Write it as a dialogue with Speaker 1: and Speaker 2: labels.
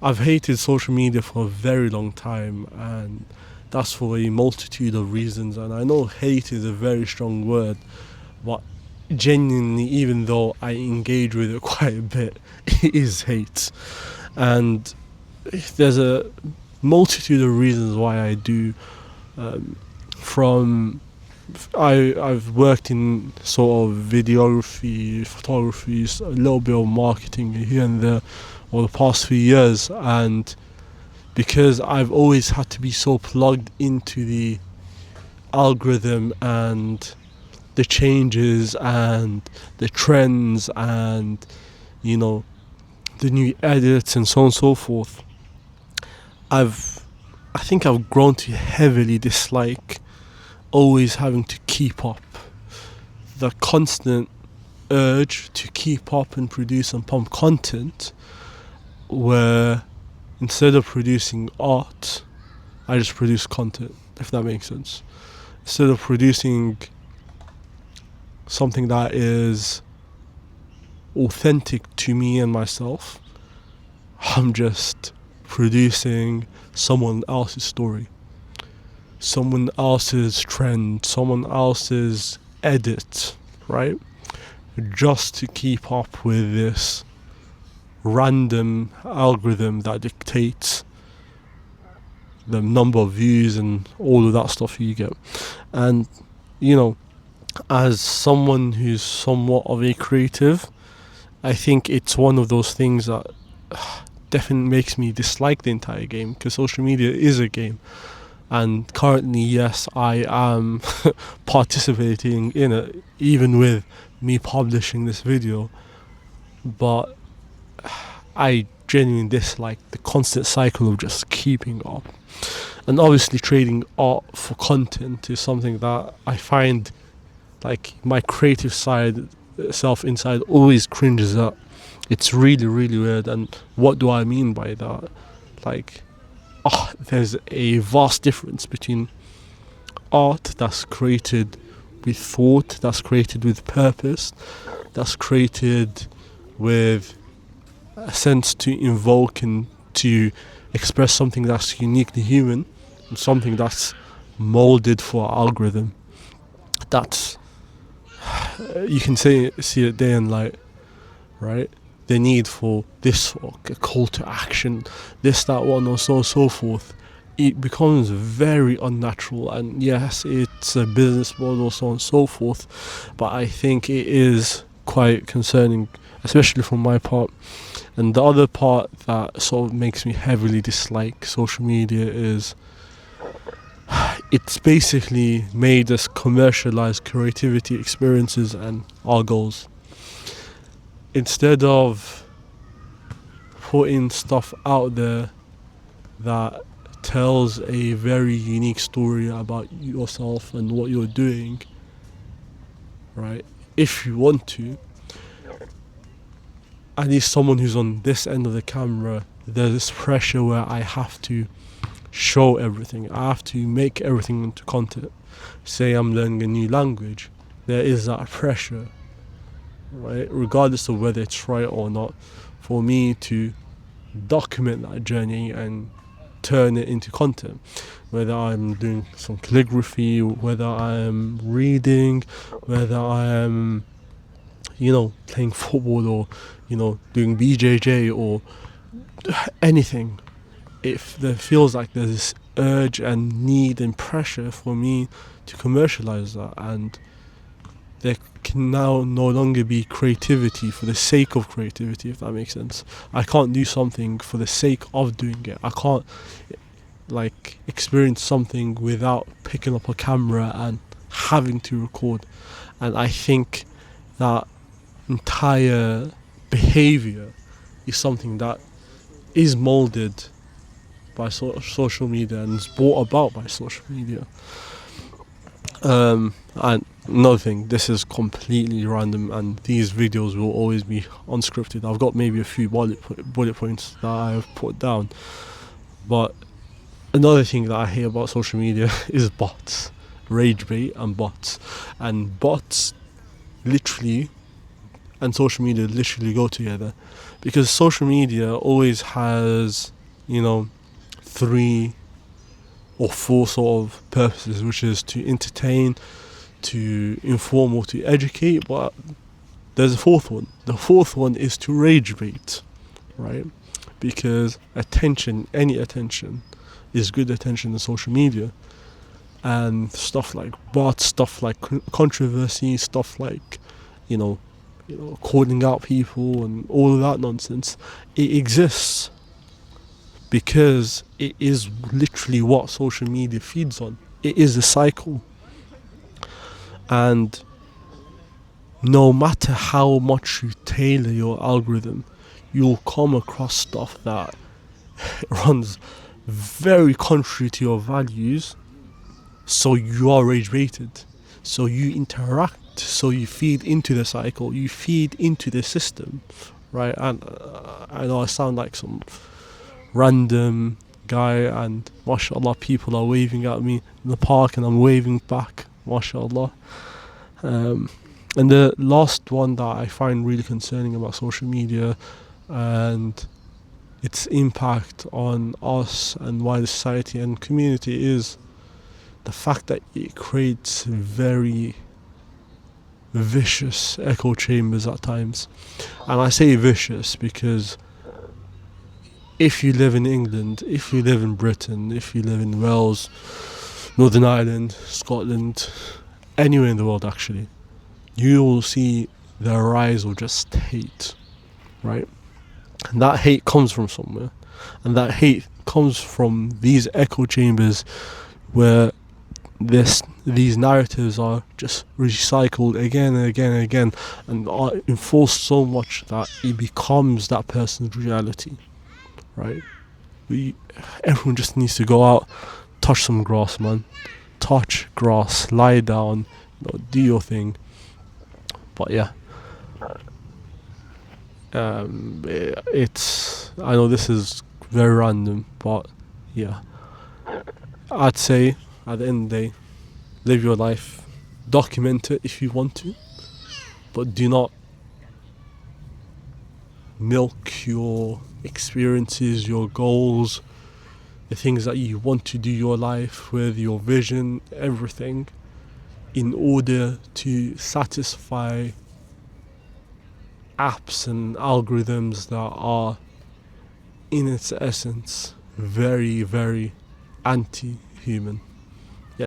Speaker 1: I've hated social media for a very long time, and that's for a multitude of reasons. And I know hate is a very strong word, but genuinely, even though I engage with it quite a bit, it is hate. And there's a multitude of reasons why I do. From I've worked in sort of videography, photography, a little bit of marketing here and there over the past few years, and because I've always had to be so plugged into the algorithm and the changes and the trends and the new edits and so on and so forth, I think I've grown to heavily dislike always having to keep up. The constant urge to keep up and produce and pump content, where instead of producing art, I just produce content, if that makes sense. Instead of producing something that is authentic to me and myself, I'm just producing someone else's story, someone else's trend, someone else's edit, right? Just to keep up with this random algorithm that dictates the number of views and all of that stuff you get. And as someone who's somewhat of a creative, I think it's one of those things that definitely makes me dislike the entire game, because social media is a game. And currently, yes, I am participating in it, even with me publishing this video. But I genuinely dislike the constant cycle of just keeping up. And obviously, trading art for content is something that I find, like, my creative side, self inside, always cringes at. It's really, really weird. And what do I mean by that? Like, there's a vast difference between art that's created with thought, that's created with purpose, that's created with a sense to invoke and to express something that's uniquely human, and something that's molded for algorithm. That's, you can see it day and light, right? The need for this, a call to action, this, that, one, or so on and so forth. It becomes very unnatural, and yes, it's a business model, so on and so forth, but I think it is quite concerning, especially from my part. And the other part that sort of makes me heavily dislike social media is it's basically made us commercialize creativity experiences and our goals. Instead of putting stuff out there that tells a very unique story about yourself and what you're doing, right? If you want to, at least someone who's on this end of the camera, there's this pressure where I have to show everything. I have to make everything into content. Say I'm learning a new language, there is that pressure, right? Regardless of whether it's right or not, for me to document that journey and turn it into content. Whether I'm doing some calligraphy, whether I'm reading, whether I am, playing football, or, doing BJJ, or anything. If there feels like there's this urge and need and pressure for me to commercialize that, and there can now no longer be creativity for the sake of creativity, if that makes sense. I can't do something for the sake of doing it. I can't experience something without picking up a camera and having to record. And I think that entire behavior is something that is molded by social media and is brought about by social media. And another thing, this is completely random, and these videos will always be unscripted. I've got maybe a few bullet points that I have put down, but another thing that I hate about social media is bots, rage bait and bots. And bots literally and social media literally go together, because social media always has you know, three or four sort of purposes, which is to entertain, to inform, or to educate. But there's a fourth one. The fourth one is to rage bait, right? Because attention, any attention, is good attention in social media. And stuff like bots, stuff like controversy, stuff like, you know, calling out people and all of that nonsense. It exists because it is literally what social media feeds on. It is a cycle, and no matter how much you tailor your algorithm, you'll come across stuff that runs very contrary to your values. So you are rage baited. So you interact. So you feed into the cycle. You feed into the system, right? And I know I sound like some random guy, and mashallah, people are waving at me in the park, and I'm waving back, mashallah. And the last one that I find really concerning about social media and its impact on us and wider society and community is the fact that it creates very vicious echo chambers at times. And I say vicious because if you live in England, if you live in Britain, if you live in Wales, Northern Ireland, Scotland, anywhere in the world actually, you will see the rise of just hate, right? And that hate comes from somewhere. And that hate comes from these echo chambers where these narratives are just recycled again and again and again, and are enforced so much that it becomes that person's reality, right? Everyone just needs to go out, touch some grass, man. Touch grass, lie down, do your thing. But yeah, it's, I know this is very random, but yeah, I'd say at the end of the day, live your life, document it if you want to, but do not milk your experiences, your goals, the things that you want to do your life with, your vision, everything, in order to satisfy apps and algorithms that are in its essence very, very anti-human.